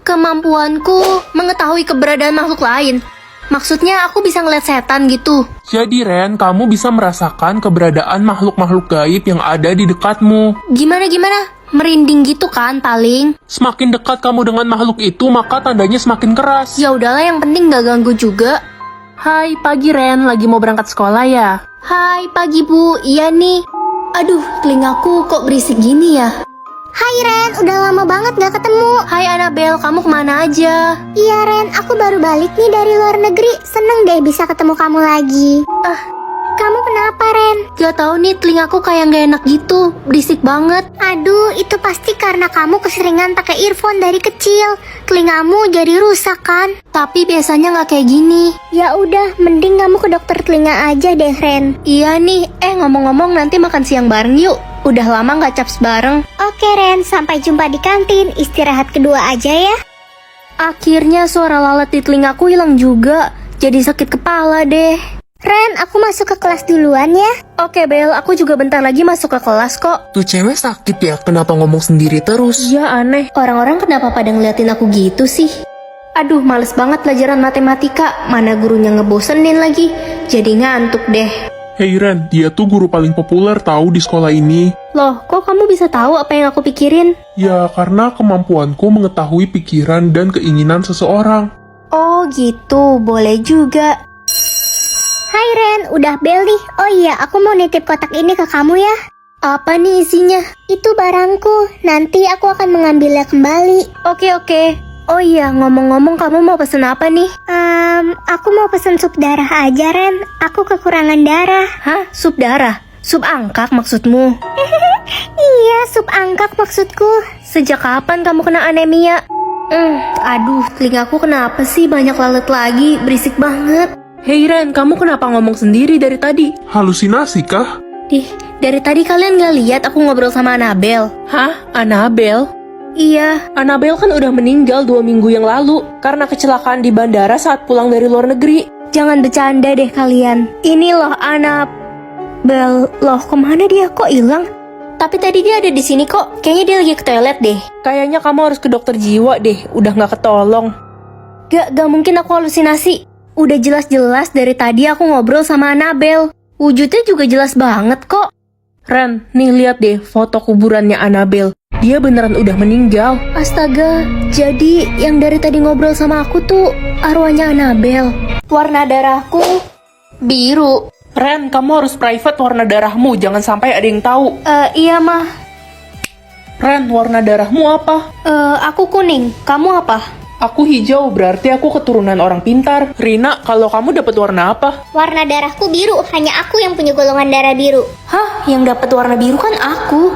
Kemampuanku mengetahui keberadaan makhluk lain. Maksudnya aku bisa ngeliat setan gitu. Jadi Ren, kamu bisa merasakan keberadaan makhluk-makhluk gaib yang ada di dekatmu. Gimana? Merinding gitu kan paling. Semakin dekat kamu dengan makhluk itu, maka tandanya semakin keras. Ya udahlah, yang penting gak ganggu juga. Hai, pagi Ren, lagi mau berangkat sekolah ya? Hai, pagi Bu, iya nih. Aduh, telingaku kok berisik gini ya? Hai Ren, udah lama banget gak ketemu. Hai Annabelle, kamu kemana aja? Iya Ren, aku baru balik nih dari luar negeri. Seneng deh bisa ketemu kamu lagi. Kamu kenapa Ren? Gak tau nih, telingaku kayak gak enak gitu. Berisik banget. Aduh, itu pasti karena kamu keseringan pakai earphone dari kecil. Telingamu jadi rusak kan? Tapi biasanya gak kayak gini. Ya udah, mending kamu ke dokter telinga aja deh Ren. Iya nih, ngomong-ngomong nanti makan siang bareng yuk. Udah lama gak caps bareng. Oke Ren, sampai jumpa di kantin. Istirahat kedua aja ya. Akhirnya suara lalat di telingaku hilang juga. Jadi sakit kepala deh. Ren, aku masuk ke kelas duluan ya. Oke Bel, aku juga bentar lagi masuk ke kelas kok. Tuh cewek sakit ya, kenapa ngomong sendiri terus? Iya aneh, orang-orang kenapa pada ngeliatin aku gitu sih? Aduh, males banget pelajaran matematika. Mana gurunya ngebosenin lagi. Jadi ngantuk deh. Hey Ren, dia tuh guru paling populer tahu di sekolah ini. Loh, kok kamu bisa tahu apa yang aku pikirin? Ya, karena kemampuanku mengetahui pikiran dan keinginan seseorang. Oh gitu, boleh juga. Hai Ren, udah bel nih. Oh iya, aku mau nitip kotak ini ke kamu ya. Apa nih isinya? Itu barangku, nanti aku akan mengambilnya kembali. Oke. Oh iya, ngomong-ngomong kamu mau pesen apa nih? Aku mau pesen sup darah aja Ren. Aku kekurangan darah. Hah? Sup darah? Sup angkak maksudmu? Iya, sup angkak maksudku. Sejak kapan kamu kena anemia? Aduh, telingaku kenapa sih banyak lalat lagi? Berisik banget. Hei Ren, kamu kenapa ngomong sendiri dari tadi? Halusinasi kah? Dari tadi kalian gak lihat aku ngobrol sama Annabelle? Hah? Annabelle? Iya. Annabelle kan udah meninggal 2 minggu yang lalu karena kecelakaan di bandara saat pulang dari luar negeri. Jangan bercanda deh kalian. Ini loh Annabelle. Loh, kemana dia? Kok hilang? Tapi tadi dia ada di sini kok. Kayaknya dia lagi ke toilet deh. Kayaknya kamu harus ke dokter jiwa deh, udah gak ketolong. Gak mungkin aku halusinasi. Udah jelas-jelas dari tadi aku ngobrol sama Annabelle. Wujudnya juga jelas banget kok. Ren, nih lihat deh foto kuburannya Annabelle. Dia beneran udah meninggal. Astaga, jadi yang dari tadi ngobrol sama aku tuh arwahnya Annabelle. Warna darahku biru. Ren, kamu harus private warna darahmu, jangan sampai ada yang tahu. Iya mah. Ren, warna darahmu apa? Aku kuning. Kamu apa? Aku hijau, berarti aku keturunan orang pintar. Rina, kalau kamu dapat warna apa? Warna darahku biru, hanya aku yang punya golongan darah biru. Hah? Yang dapat warna biru kan aku.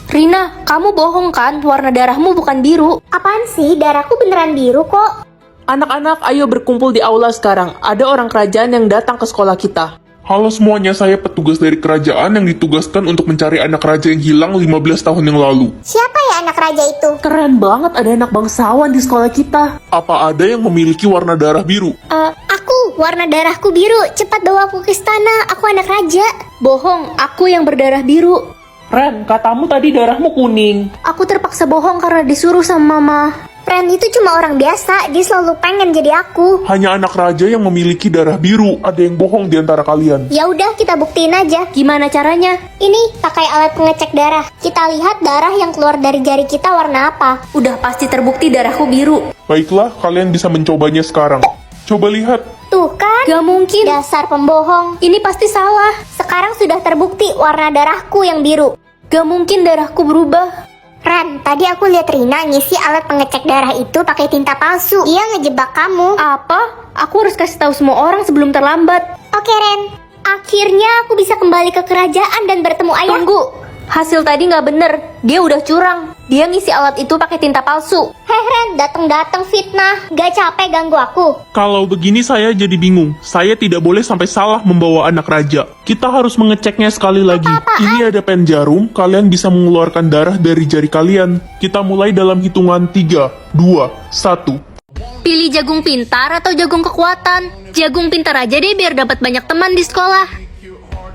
Rina, kamu bohong kan? Warna darahmu bukan biru. Apaan sih? Darahku beneran biru kok. Anak-anak, ayo berkumpul di aula sekarang. Ada orang kerajaan yang datang ke sekolah kita. Halo semuanya, saya petugas dari kerajaan yang ditugaskan untuk mencari anak raja yang hilang 15 tahun yang lalu. Siapa ya anak raja itu? Keren banget, ada anak bangsawan di sekolah kita. Apa ada yang memiliki warna darah biru? Aku, warna darahku biru. Cepat bawa aku ke istana, aku anak raja. Bohong, aku yang berdarah biru. Ren, katamu tadi darahmu kuning. Aku terpaksa bohong karena disuruh sama mama. Ren itu cuma orang biasa, dia selalu pengen jadi aku. Hanya anak raja yang memiliki darah biru. Ada yang bohong di antara kalian. Ya udah, kita buktiin aja. Gimana caranya? Ini pakai alat pengecek darah. Kita lihat darah yang keluar dari jari kita warna apa. Udah pasti terbukti darahku biru. Baiklah, kalian bisa mencobanya sekarang. Coba lihat. Tuh kan? Gak mungkin. Dasar pembohong. Ini pasti salah. Sekarang sudah terbukti warna darahku yang biru. Gak mungkin darahku berubah. Ren, tadi aku lihat Rina ngisi alat pengecek darah itu pakai tinta palsu. Ia ngejebak kamu. Apa? Aku harus kasih tahu semua orang sebelum terlambat. Oke Ren, akhirnya aku bisa kembali ke kerajaan dan bertemu ayah. Tunggu, hasil tadi nggak bener. Dia udah curang. Dia ngisi alat itu pakai tinta palsu. Heh Ren, datang-datang fitnah. Gak capek ganggu aku? Kalau begini saya jadi bingung. Saya tidak boleh sampai salah membawa anak raja. Kita harus mengeceknya sekali lagi. Ini ada pen jarum, kalian bisa mengeluarkan darah dari jari kalian. Kita mulai dalam hitungan 3, 2, 1. Pilih jagung pintar atau jagung kekuatan? Jagung pintar aja deh biar dapat banyak teman di sekolah.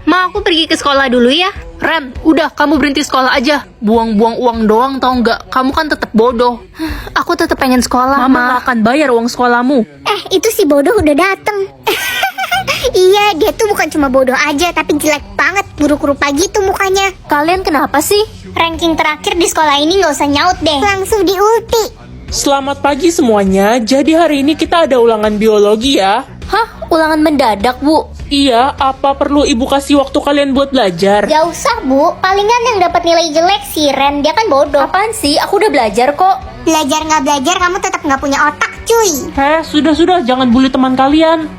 Ma, aku pergi ke sekolah dulu ya. Ren, udah kamu berhenti sekolah aja. Buang-buang uang doang tau nggak? Kamu kan tetap bodoh. Aku tetap pengen sekolah, Mama nggak akan bayar uang sekolahmu. Itu si bodoh udah dateng. Iya, dia tuh bukan cuma bodoh aja, tapi jelek banget, buruk rupa gitu mukanya. Kalian kenapa sih? Ranking terakhir di sekolah ini nggak usah nyaut deh. Langsung di ulti. Selamat pagi semuanya. Jadi hari ini kita ada ulangan biologi ya. Hah? Ulangan mendadak, Bu? Iya, apa perlu ibu kasih waktu kalian buat belajar? Gak usah, Bu. Palingan yang dapat nilai jelek si Ren, dia kan bodoh. Apaan sih? Aku udah belajar kok. Belajar nggak belajar, kamu tetap nggak punya otak, cuy. Sudah, jangan bully teman kalian.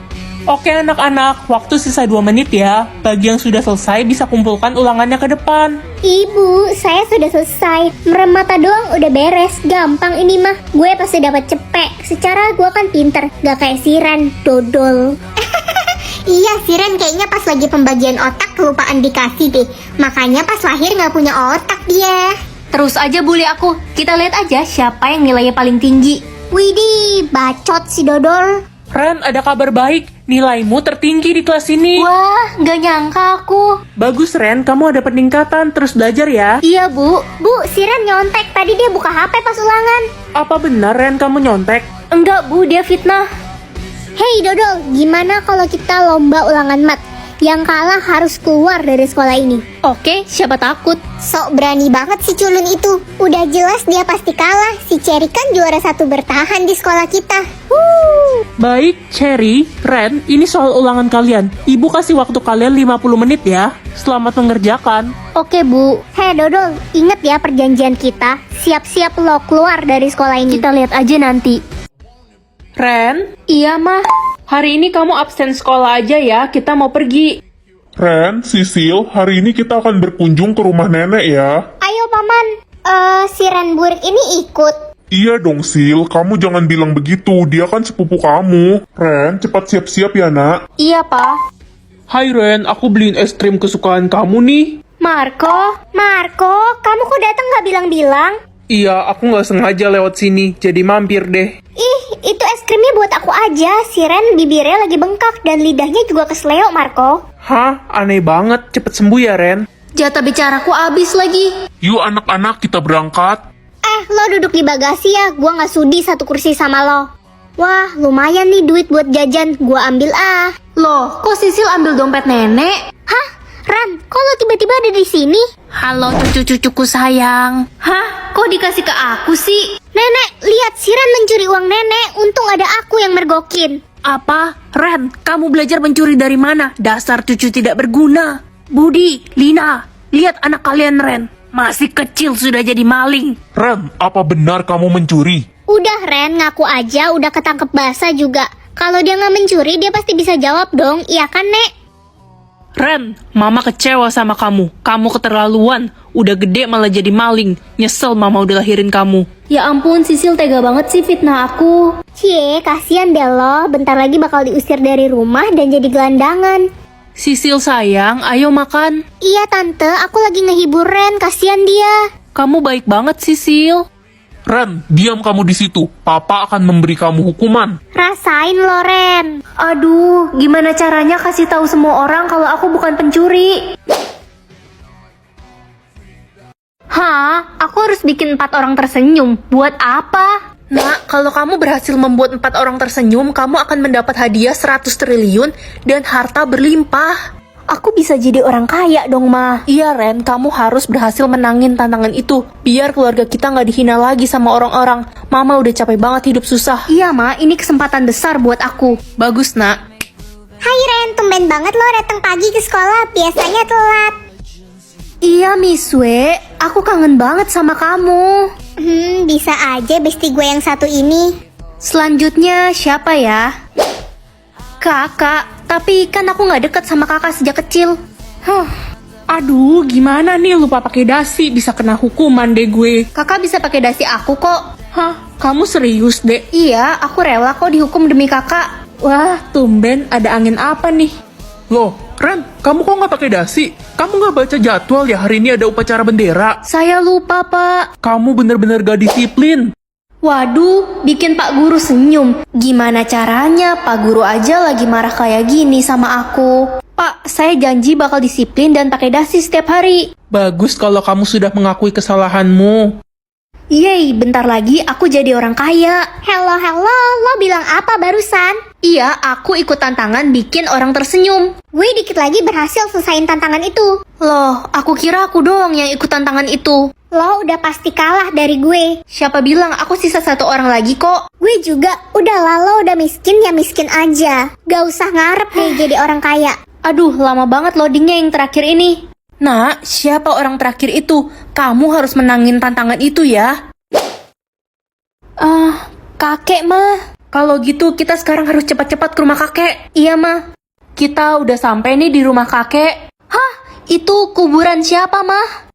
Oke anak-anak, waktu sisa 2 menit ya. Bagi yang sudah selesai bisa kumpulkan ulangannya ke depan. Ibu, saya sudah selesai. Merem mata doang udah beres. Gampang ini mah. Gue pasti dapat cepet. Secara gue kan pinter, gak kayak si Ren, dodol. Iya, si Ren kayaknya pas lagi pembagian otak kelupaan dikasih deh. Makanya pas lahir gak punya otak dia. Terus aja bully aku. Kita lihat aja siapa yang nilainya paling tinggi. Widih, bacot si dodol. Ren, ada kabar baik. Nilaimu tertinggi di kelas ini. Wah, nggak nyangka aku. Bagus Ren, kamu ada peningkatan. Terus belajar ya. Iya, Bu. Bu, si Ren nyontek. Tadi dia buka HP pas ulangan. Apa benar Ren kamu nyontek? Enggak, Bu. Dia fitnah. Hei dodol, gimana kalau kita lomba ulangan mat? Yang kalah harus keluar dari sekolah ini. Oke, siapa takut? Sok berani banget si culun itu. Udah jelas dia pasti kalah. Si Cherry kan juara 1 bertahan di sekolah kita. Baik, Cherry, Ren, ini soal ulangan kalian. Ibu kasih waktu kalian 50 menit ya. Selamat mengerjakan. Oke, Bu. Hei dodol, inget ya perjanjian kita. Siap-siap lo keluar dari sekolah ini. Kita lihat aja nanti. Ren, Iya, Mah. hari ini kamu absen sekolah aja ya. Kita mau pergi. Ren, Sisil, hari ini kita akan berkunjung ke rumah nenek ya. Ayo paman, si Ren burik ini ikut. Iya dong, Sil. Kamu jangan bilang begitu. Dia kan sepupu kamu. Ren, cepat siap-siap ya, nak. Iya, Pak. Hai Ren, aku beliin es krim kesukaan kamu nih. Marco, Kamu kok datang gak bilang-bilang? Iya, aku nggak sengaja lewat sini, jadi mampir deh. Ih, itu es krimnya buat aku aja. Si Ren bibirnya lagi bengkak dan lidahnya juga kesleo, Marco. Hah, aneh banget. Cepet sembuh ya Ren. jatah bicaraku habis lagi. Yuk anak-anak, kita berangkat. Lo duduk di bagasi ya, gua nggak sudi satu kursi sama lo. Wah, lumayan nih duit buat jajan, gua ambil ah. Loh, kok Sisil ambil dompet nenek? Hah? Ran, kok lo tiba-tiba ada di sini? Halo cucu-cucuku sayang. Hah? Kok dikasih ke aku sih? Nenek, lihat si Ran mencuri uang nenek. Untung ada aku yang mergokin. Apa? Ren, kamu belajar mencuri dari mana? Dasar cucu tidak berguna. Budi, Lina, lihat anak kalian Ren. Masih kecil sudah jadi maling. Ren, apa benar kamu mencuri? Udah Ren, ngaku aja udah ketangkep basah juga. Kalau dia nggak mencuri, dia pasti bisa jawab dong. Iya kan, Nek? Ren, mama kecewa sama kamu. Kamu keterlaluan. Udah gede malah jadi maling. Nyesel mama udah lahirin kamu. Ya ampun, Sisil tega banget sih fitnah aku. Cie, kasihan deh lo. Bentar lagi bakal diusir dari rumah dan jadi gelandangan. Sisil sayang, ayo makan. Iya tante, aku lagi ngehibur Ren, kasihan dia. Kamu baik banget Sisil. Ren, diam kamu di situ. Papa akan memberi kamu hukuman. Rasain lo Ren. Aduh, gimana caranya kasih tahu semua orang kalau aku bukan pencuri? Hah? Aku harus bikin 4 orang tersenyum. Buat apa? Nak, kalau kamu berhasil membuat 4 orang tersenyum, kamu akan mendapat hadiah 100 triliun dan harta berlimpah. Aku bisa jadi orang kaya dong, Ma. Iya Ren, kamu harus berhasil menangin tantangan itu. Biar keluarga kita nggak dihina lagi sama orang-orang. Mama udah capek banget hidup susah. Iya, Ma. Ini kesempatan besar buat aku. Bagus nak. Hai Ren, tumben banget lo datang pagi ke sekolah, biasanya telat. Iya, Miswe. Aku kangen banget sama kamu. Bisa aja bestie gue yang satu ini. Selanjutnya siapa ya? Kakak. Tapi kan aku nggak deket sama kakak sejak kecil. Aduh, gimana nih lupa pakai dasi, bisa kena hukuman deh gue. Kakak bisa pakai dasi aku kok. Hah, kamu serius dek? Iya, aku rela kok dihukum demi kakak. Wah, tumben ada angin apa nih? Loh, Ren, kamu kok nggak pakai dasi? Kamu nggak baca jadwal ya hari ini ada upacara bendera? Saya lupa, Pak. Kamu bener-bener gak disiplin. Waduh, bikin Pak Guru senyum. Gimana caranya? Pak Guru aja lagi marah kayak gini sama aku. Pak, saya janji bakal disiplin dan pakai dasi setiap hari. Bagus kalau kamu sudah mengakui kesalahanmu. Yeay, bentar lagi aku jadi orang kaya. Hello, lo bilang apa barusan? Iya, aku ikut tantangan bikin orang tersenyum. Gue dikit lagi berhasil selesain tantangan itu. Loh, aku kira aku doang yang ikut tantangan itu. Lo udah pasti kalah dari gue. Siapa bilang aku sisa satu orang lagi kok? Gue juga, udahlah lo udah miskin ya miskin aja. Gak usah ngarep deh jadi orang kaya. Aduh, lama banget loadingnya yang terakhir ini. Nak, siapa orang terakhir itu? Kamu harus menangin tantangan itu ya. Kakek mah. Kalau gitu kita sekarang harus cepat-cepat ke rumah kakek. Iya mah. Kita udah sampai nih di rumah kakek. Hah? Itu kuburan siapa mah?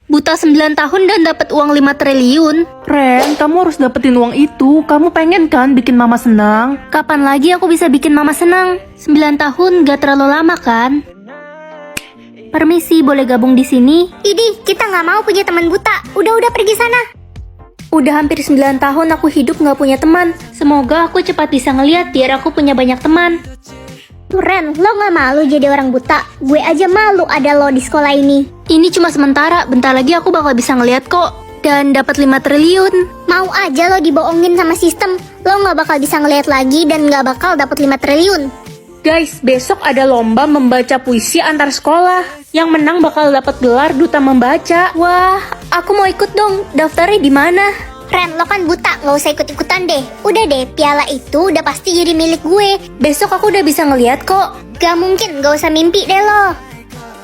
Buta 9 tahun dan dapat uang 5 triliun. Ren, kamu harus dapetin uang itu. Kamu pengen kan bikin mama senang? Kapan lagi aku bisa bikin mama senang? 9 tahun gak terlalu lama kan? Permisi, boleh gabung di sini? Idih, kita nggak mau punya teman buta. Udah pergi sana. Udah hampir 9 tahun aku hidup gak punya teman. Semoga aku cepat bisa ngeliat biar aku punya banyak teman. Ren, lo nggak malu jadi orang buta? Gue aja malu ada lo di sekolah ini. Ini cuma sementara, bentar lagi aku bakal bisa ngeliat kok. Dan dapat 5 triliun. Mau aja lo dibohongin sama sistem. Lo nggak bakal bisa ngeliat lagi dan nggak bakal dapat 5 triliun. Guys, besok ada lomba membaca puisi antar sekolah. Yang menang bakal dapat gelar duta membaca. Wah, aku mau ikut dong. Daftarnya di mana? Ren, lo kan buta, nggak usah ikut-ikutan deh. Udah deh, piala itu udah pasti jadi milik gue. Besok aku udah bisa ngeliat kok. Gak mungkin, gak usah mimpi deh lo.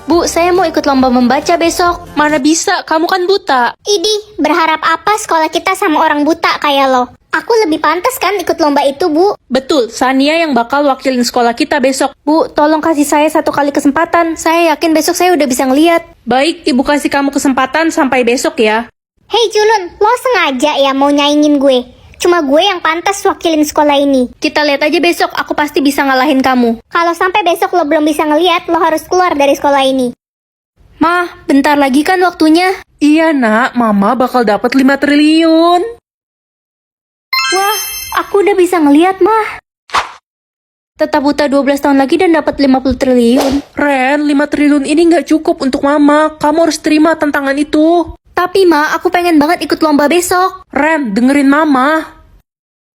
Bu, saya mau ikut lomba membaca besok. Mana bisa, kamu kan buta. Idih, berharap apa sekolah kita sama orang buta kayak lo? Aku lebih pantas kan ikut lomba itu, Bu. Betul, Sania yang bakal wakilin sekolah kita besok. Bu, tolong kasih saya 1 kali kesempatan. Saya yakin besok saya udah bisa ngeliat. Baik, ibu kasih kamu kesempatan sampai besok ya. Hei Julun, lo sengaja ya mau nyaingin gue? Cuma gue yang pantas wakilin sekolah ini. Kita lihat aja besok, aku pasti bisa ngalahin kamu. Kalau sampai besok lo belum bisa ngeliat, lo harus keluar dari sekolah ini. Mah, bentar lagi kan waktunya. Iya nak, mama bakal dapat 5 triliun. Wah, aku udah bisa ngeliat, Mah. Tetap buta 12 tahun lagi dan dapat 50 triliun. Ren, 5 triliun ini nggak cukup untuk mama. Kamu harus terima tantangan itu. Tapi, Ma, aku pengen banget ikut lomba besok. Ren, dengerin mama.